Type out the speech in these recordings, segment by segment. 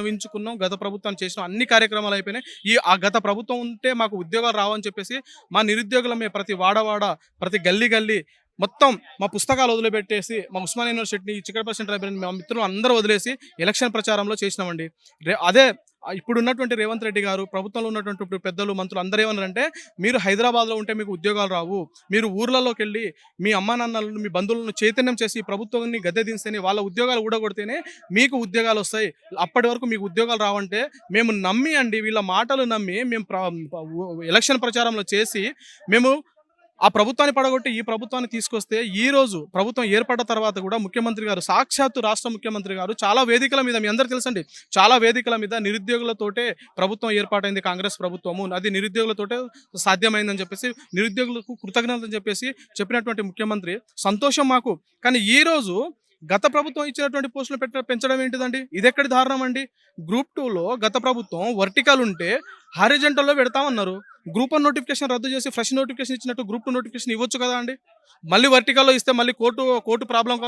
విన్నవించుకున్నాం. గత ప్రభుత్వం చేసిన అన్ని కార్యక్రమాలు అయిపోయినాయి. ఆ గత ప్రభుత్వం ఉంటే మాకు ఉద్యోగాలు రావని చెప్పేసి మా నిరుద్యోగులమే ప్రతి వాడవాడ, ప్రతి గల్లీ గల్లీ మొత్తం మా పుస్తకాలు వదిలిపెట్టేసి, మా ఉస్మానియా యూనివర్సిటీని, చిక్కడపల్లి సెంటర్ లైబ్రరీని మా మిత్రులు అందరూ వదిలేసి ఎలక్షన్ ప్రచారంలో చేసినామండి. అదే ఇప్పుడున్నటువంటి రేవంత్ రెడ్డి గారు, ప్రభుత్వంలో ఉన్నటువంటి ఇప్పుడు పెద్దలు, మంత్రులు అందరూ ఏమన్నారంటే, మీరు హైదరాబాద్‌లో ఉంటే మీకు ఉద్యోగాలు రావు. మీరు ఊర్లలోకెళ్ళి మీ అమ్మానాన్నలను, మీ బంధువులను చైతన్యం చేసి ఈ ప్రభుత్వాన్ని గద్దె దించితేనే, వాళ్ళ ఉద్యోగాలు ఊడగొడితేనే మీకు ఉద్యోగాలొస్తాయి. అప్పటి వరకు మీకు ఉద్యోగాలు రావంటే మేము నమ్మి అండి, వీళ్ళ మాటలు నమ్మి మేము ఎలక్షన్ ప్రచారంలో చేసి మేము ఆ ప్రభుత్వాన్ని పడగొట్టి ఈ ప్రభుత్వాన్ని తీసుకొస్తే, ఈ రోజు ప్రభుత్వం ఏర్పడ్డ తర్వాత కూడా ముఖ్యమంత్రి గారు, సాక్షాత్తు రాష్ట్ర ముఖ్యమంత్రి గారు చాలా వేదికల మీద, మీ అందరికీ తెలుసండి, చాలా వేదికల మీద నిరుద్యోగులతోటే ప్రభుత్వం ఏర్పాటైంది కాంగ్రెస్ ప్రభుత్వము. అది నిరుద్యోగులతోటే సాధ్యమైందని చెప్పేసి, నిరుద్యోగులకు కృతజ్ఞతలు చెప్పేసి చెప్పినటువంటి ముఖ్యమంత్రి సంతోషం మాకు. కానీ ఈ రోజు గత ప్రభుత్వం ఇచ్చినటువంటి పోస్టులు పెంచడం ఏంటిదండి? ఇదెక్కడి దారుణం అండి? గ్రూప్ 2లో గత ప్రభుత్వం వర్టికల్ ఉంటే హారిజంటల్లో పెడతామన్నారు. గ్రూప్ 1 నోటిఫికేషన్ రద్దు చేసి ఫ్రెష్ నోటిఫికేషన్ ఇచ్చినట్టు గ్రూప్ 2 నోటిఫికేషన్ ఇవ్వచ్చు కదా అండి. మళ్ళీ వర్టికల్లో ఇస్తే మళ్ళీ కోర్టు ప్రాబ్లం,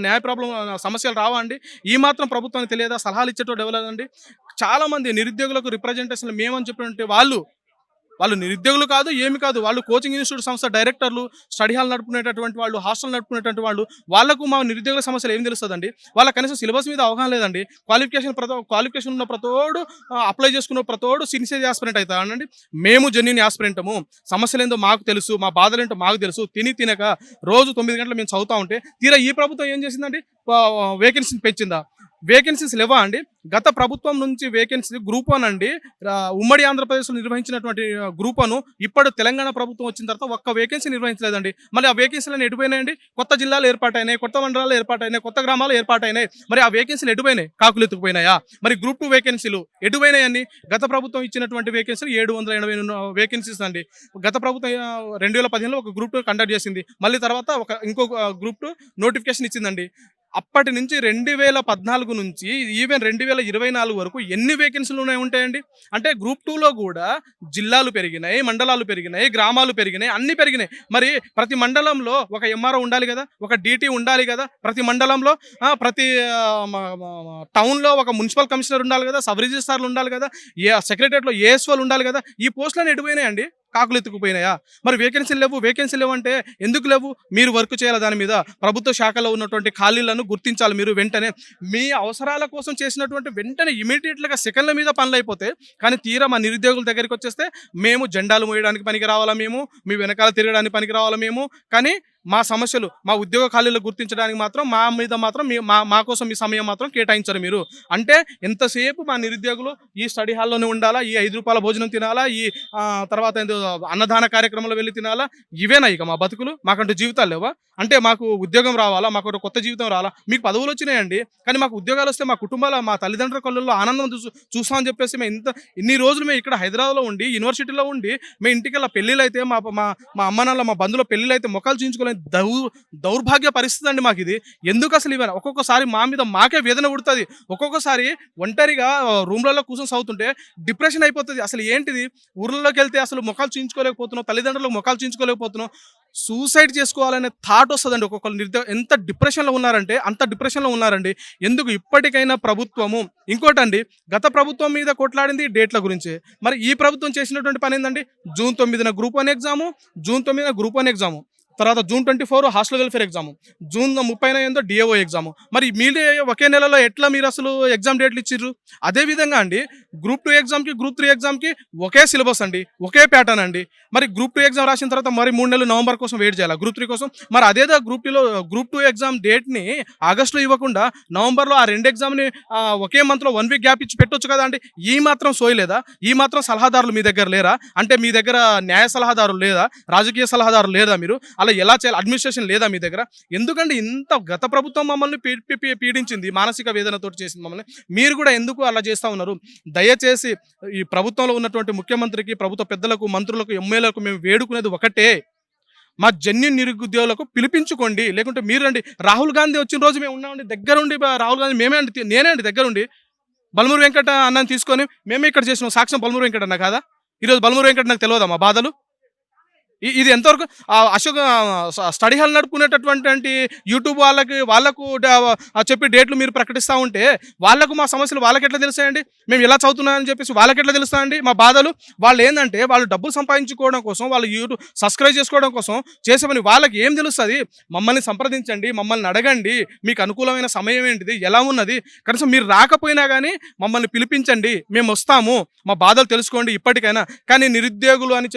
న్యాయ ప్రాబ్లం, సమస్యలు రావా అండి? ఈ మాత్రం ప్రభుత్వానికి తెలియదా? సలహాలు ఇచ్చేటోడు ఎవరండి? చాలా మంది నిరుద్యోగులకు రిప్రజెంటేషన్ మేమని చెప్పినట్టు వాళ్ళు నిరుద్యోగులు కాదు, ఏమి కాదు. వాళ్ళు కోచింగ్ ఇన్స్టిట్యూట్ సంస్థ డైరెక్టర్లు, స్టడీ హాల్ నడుపుకునేటటువంటి వాళ్ళు, హాస్టల్ నడుపుకునేటువంటి వాళ్ళు. వాళ్ళకు మా నిరుద్యోగుల సమస్యలు ఏం తెలుస్తుందండి? వాళ్ళకి కనీసం సిలబస్ మీద అవగాహన లేదండి. క్వాలిఫికేషన్ ఉన్న ప్రతోడు అప్లై చేసుకున్న ప్రతోడు సిన్సియర్ యాస్పిరెంట్ అవుతానండి. మేము జెన్యూన్ యాస్పిరెంటము. సమస్యలు ఏందో మాకు తెలుసు, మా బాధలేంటో మాకు తెలుసు. తినక రోజు 9 గంటలు మేము చదువుతా ఉంటే, తీరా ఈ ప్రభుత్వం ఏం చేసిందండి? వేకెన్సీని పెంచిందా? వేకెన్సీస్ లేవా అండి? గత ప్రభుత్వం నుంచి వేకెన్సీ గ్రూప్ 1 అండి, ఉమ్మడి ఆంధ్రప్రదేశ్లో నిర్వహించినటువంటి గ్రూప్ 1 ఇప్పుడు తెలంగాణ ప్రభుత్వం వచ్చిన తర్వాత ఒక్క వేకెన్సీ నిర్వహించలేదండి. మరి ఆ వేకెన్సీలను ఎటుపోయినాయండి? కొత్త జిల్లాలు ఏర్పాటైనాయి, కొత్త మండలాలు ఏర్పాటైనాయి, కొత్త గ్రామాలు ఏర్పాటైనాయి. మరి ఆ వేకెన్సీలు ఎటుపోయినాయి? కాకులు ఎత్తుకుపోయినాయా? మరి గ్రూప్ 2 వేకెన్సీలు ఎటుపోయినాయండి? గత ప్రభుత్వం ఇచ్చినటువంటి వేకెన్సీలు 780 వేకెన్సీస్ అండి. గత ప్రభుత్వం 2015లో ఒక గ్రూప్ 2 కండక్ట్ చేసింది. మళ్ళీ తర్వాత ఇంకో గ్రూప్ 2 నోటిఫికేషన్ ఇచ్చిందండి. అప్పటి నుంచి 2014 నుంచి ఈవెన్ 2024 వరకు ఎన్ని వేకెన్సీలు ఉంటాయండి? అంటే గ్రూప్ 2లో కూడా జిల్లాలు పెరిగినాయి, మండలాలు పెరిగినాయి, గ్రామాలు పెరిగినాయి, అన్ని పెరిగినాయి. మరి ప్రతి మండలంలో ఒక ఎంఆర్ఓ ఉండాలి కదా, ఒక డీటీ ఉండాలి కదా, ప్రతి మండలంలో ప్రతి టౌన్లో ఒక మున్సిపల్ కమిషనర్ ఉండాలి కదా, సబ్ రిజిస్ట్రార్లు ఉండాలి కదా, సెక్రటరియట్లో ఏఎస్ఓలు ఉండాలి కదా. ఈ పోస్టులను ఎటుపోయినాయండి? కాకులు ఎత్తుకుపోయినాయా? మరి వేకెన్సీలు లేవు అంటే ఎందుకు లేవు? మీరు వర్క్ చేయాలి దాని మీద. ప్రభుత్వ శాఖలో ఉన్నటువంటి ఖాళీలను గుర్తించాలి మీరు వెంటనే. మీ అవసరాల కోసం చేసినటువంటి వెంటనే ఇమీడియట్గా సెకండ్ల మీద పనులు అయిపోతే, కానీ తీరా మా నిరుద్యోగుల దగ్గరికి వచ్చేస్తే, మేము జెండాలు మోయడానికి పనికి రావాలా, మేము మీ వెనకాల తిరగడానికి పనికి రావాలా మేము, కానీ మా సమస్యలు, మా ఉద్యోగ ఖాళీలు గుర్తించడానికి మాత్రం మా కోసం మీ సమయం మాత్రం కేటాయించరు మీరు. అంటే ఎంతసేపు మా నిరుద్యోగులు ఈ స్టడీ హాల్లోనే ఉండాలా, ఈ 5 రూపాయల భోజనం తినాలా, ఈ తర్వాత అన్నదాన కార్యక్రమంలో వెళ్ళి తినాలా, ఇవేనా ఇక మా బతుకులు? మాకంటూ జీవితాలు లేవా? అంటే మాకు ఉద్యోగం రావాలా, మాకు ఒక కొత్త జీవితం రావాలా? మీకు పదవులు వచ్చినాయండి, కానీ మాకు ఉద్యోగాలు వస్తే మా కుటుంబాల, మా తల్లిదండ్రుల కళ్ళల్లో ఆనందం చూస్తామని చెప్పేసి మేము ఇన్ని రోజులు మేము ఇక్కడ హైదరాబాద్లో ఉండి, యూనివర్సిటీలో ఉండి, మేము ఇంటికి పెళ్ళిళ్ళు అయితే, మా అమ్మ నాన్న, మా బంధువుల పెళ్ళిళ్ళు అయితే మొక్కలు చూయించుకోలేదు. దౌర్భాగ్య పరిస్థితి అండి మాకు ఇది. ఎందుకు అసలు ఇవన్నీ? ఒక్కొక్కసారి మా మీద మాకే వేదన పుడుతుంది. ఒక్కొక్కసారి ఒంటరిగా రూమ్లలో కూర్చొని చదువుతుంటే డిప్రెషన్ అయిపోతుంది. అసలు ఏంటిది? ఊర్లలోకి వెళ్తే అసలు మొక్కలు చూయించుకోలేకపోతున్నాం, తల్లిదండ్రులకు మొక్కలు చూయించుకోలేకపోతున్నాం, సూసైడ్ చేసుకోవాలనే థాట్ వస్తుందండి. ఒక్కొక్కరు ఎంత డిప్రెషన్లో ఉన్నారంటే అంత డిప్రెషన్లో ఉన్నారండి. ఎందుకు? ఇప్పటికైనా ప్రభుత్వము, ఇంకోటండి, గత ప్రభుత్వం మీద కొట్లాడింది డేట్ల గురించి. మరి ఈ ప్రభుత్వం చేసినటువంటి పని ఏంటండి? జూన్ 9న గ్రూప్ 1 ఎగ్జాము, జూన్ 9న గ్రూప్ 1 ఎగ్జాము, తర్వాత June 24 hostel welfare exam, June 30న ఏందో డిఏఓ ఎగ్జాము. మరి మీరే ఒకే నెలలో ఎట్లా మీరు అసలు ఎగ్జామ్ డేట్లు ఇచ్చిర్రు? అదేవిధంగా అండి, గ్రూప్ 2 ఎగ్జామ్కి, గ్రూప్ 3 ఎగ్జామ్కి ఒకే సిలబస్ అండి, ఒకే ప్యాటర్న్ అండి. మరి గ్రూప్ 2 ఎగ్జామ్ రాసిన తర్వాత మరి 3 నెలలు నవంబర్ కోసం వెయిట్ చేయాలి గ్రూప్ 3 కోసం. మరి అదేదో గ్రూప్ 2 ఎగ్జామ్ డేట్ని ఆగస్టులో ఇవ్వకుండా నవంబర్లో ఆ 2 ఎగ్జామ్ని ఒకే మంత్లో 1 వీక్ గ్యాప్ ఇచ్చి పెట్టొచ్చు కదా అండి. ఈ మాత్రం సోయలేదా? ఈ మాత్రం సలహాదారులు మీ దగ్గర లేరా? అంటే మీ దగ్గర న్యాయ సలహాదారులు లేదా? రాజకీయ సలహాదారులు లేదా? మీరు అలా ఎలా చేయాలి? అడ్మినిస్ట్రేషన్ లేదా మీ దగ్గర? ఎందుకంటే ఇంత గత ప్రభుత్వం మమ్మల్ని పీడించింది, మానసిక వేదనతో చేసింది మమ్మల్ని. మీరు కూడా ఎందుకు అలా చేస్తూ ఉన్నారు? దయచేసి ఈ ప్రభుత్వంలో ఉన్నటువంటి ముఖ్యమంత్రికి, ప్రభుత్వ పెద్దలకు, మంత్రులకు, ఎమ్మెల్యేలకు మేము వేడుకునేది ఒకటే, మా జెన్యూన్ నిరుద్యోగులకు పిలిపించుకోండి. లేకుంటే మీరు రండి. రాహుల్ గాంధీ వచ్చిన రోజు మేము ఉన్నామండి, దగ్గరుండి. రాహుల్ గాంధీ నేనే అండి దగ్గరుండి. బల్మూరు వెంకట అన్నని తీసుకొని మేమే ఇక్కడ చేసినాం. సాక్ష్యం బల్మూరు వెంకట అన్న కాదా? ఈరోజు బల్మూరు వెంకట నాకు తెలియదా మా బాధలు? ఇది ఎంతవరకు అశోక్ స్టడీ హాల్ నడుపుకునేటటువంటి యూట్యూబ్ వాళ్ళకు చెప్పి డేట్లు మీరు ప్రకటిస్తూ ఉంటే వాళ్ళకు మా సమస్యలు వాళ్ళకి ఎట్లా తెలుస్తాయండి? మేము ఇలా చదువుతున్నామని చెప్పేసి వాళ్ళకి ఎట్లా తెలుస్తాయండి మా బాధలు? వాళ్ళు ఏంటంటే వాళ్ళు డబ్బులు సంపాదించుకోవడం కోసం, వాళ్ళు యూట్యూబ్ సబ్స్క్రైబ్ చేసుకోవడం కోసం చేసే పని వాళ్ళకి ఏం తెలుస్తుంది? మమ్మల్ని సంప్రదించండి, మమ్మల్ని అడగండి, మీకు అనుకూలమైన సమయం ఏంటిది, ఎలా ఉన్నది, కనీసం మీరు రాకపోయినా కానీ మమ్మల్ని పిలిపించండి, మేము వస్తాము, మా బాధలు తెలుసుకోండి ఇప్పటికైనా. కానీ నిరుద్యోగులు అని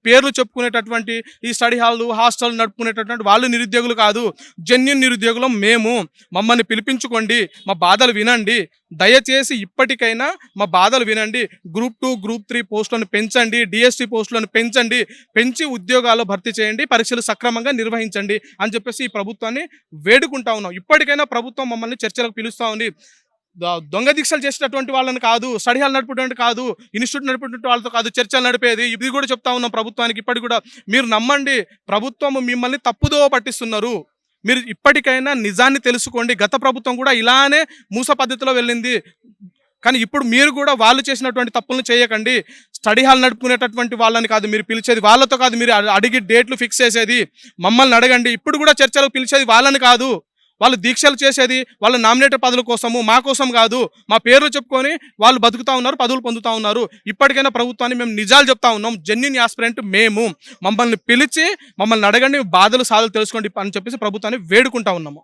పేర్లు చెప్పుకునేటటువంటి ఈ స్టడీ హాల్ హాస్టల్ నడుపుకునేటటువంటి వాళ్ళు నిరుద్యోగులు కాదు, జెన్యూన్ నిరుద్యోగులం మేము. మమ్మల్ని పిలిపించుకోండి, మా బాధలు వినండి, దయచేసి ఇప్పటికైనా మా బాధలు వినండి. గ్రూప్ 2 గ్రూప్ 3 పోస్టులను పెంచండి, డిఎస్సి పోస్టులను పెంచండి, పెంచి ఉద్యోగాలు భర్తీ చేయండి, పరీక్షలు సక్రమంగా నిర్వహించండి అని చెప్పేసి ఈ ప్రభుత్వాన్ని వేడుకుంటా ఉన్నాం. ఇప్పటికైనా ప్రభుత్వం మమ్మల్ని చర్చలకు పిలుస్తూ ఉంది. దొంగ దీక్షలు చేసేటటువంటి వాళ్ళని కాదు, స్టడీ హాల్ నడిపేటువంటి కాదు, ఇన్స్టిట్యూట్ నడిపేటువంటి వాళ్ళతో కాదు చర్చలు నడిపేది. ఇది కూడా చెప్తా ఉన్నాం ప్రభుత్వానికి. ఇప్పటికి కూడా మీరు నమ్మండి, ప్రభుత్వం మిమ్మల్ని తప్పుదోవ పట్టిస్తున్నారు. మీరు ఇప్పటికైనా నిజాన్ని తెలుసుకోండి. గత ప్రభుత్వం కూడా ఇలానే మూస పద్ధతిలో వెళ్ళింది. కానీ ఇప్పుడు మీరు కూడా వాళ్ళు చేసినటువంటి తప్పులను చేయకండి. స్టడీ హాల్ నడుపుకునేటటువంటి వాళ్ళని కాదు మీరు పిలిచేది, వాళ్ళతో కాదు మీరు అడిగి డేట్లు ఫిక్స్ చేసేది, మమ్మల్ని అడగండి. ఇప్పుడు కూడా చర్చలకు పిలిచేది వాళ్ళని కాదు, వాళ్ళు దీక్షలు చేసేది వాళ్ళ నామినేటెడ్ పదవుల కోసము, మా కోసం కాదు. మా పేర్లు చెప్పుకొని వాళ్ళు బతుకుతా ఉన్నారు, పదవులు పొందుతూ ఉన్నారు. ఇప్పటికైనా ప్రభుత్వాన్ని మేము నిజాలు చెప్తా ఉన్నాం. జెన్యూన్ యాస్పిరెంట్ మేము, మమ్మల్ని పిలిచి మమ్మల్ని అడగండి, బాధలు సాధలు తెలుసుకోండి అని చెప్పేసి ప్రభుత్వాన్ని వేడుకుంటా ఉన్నాము.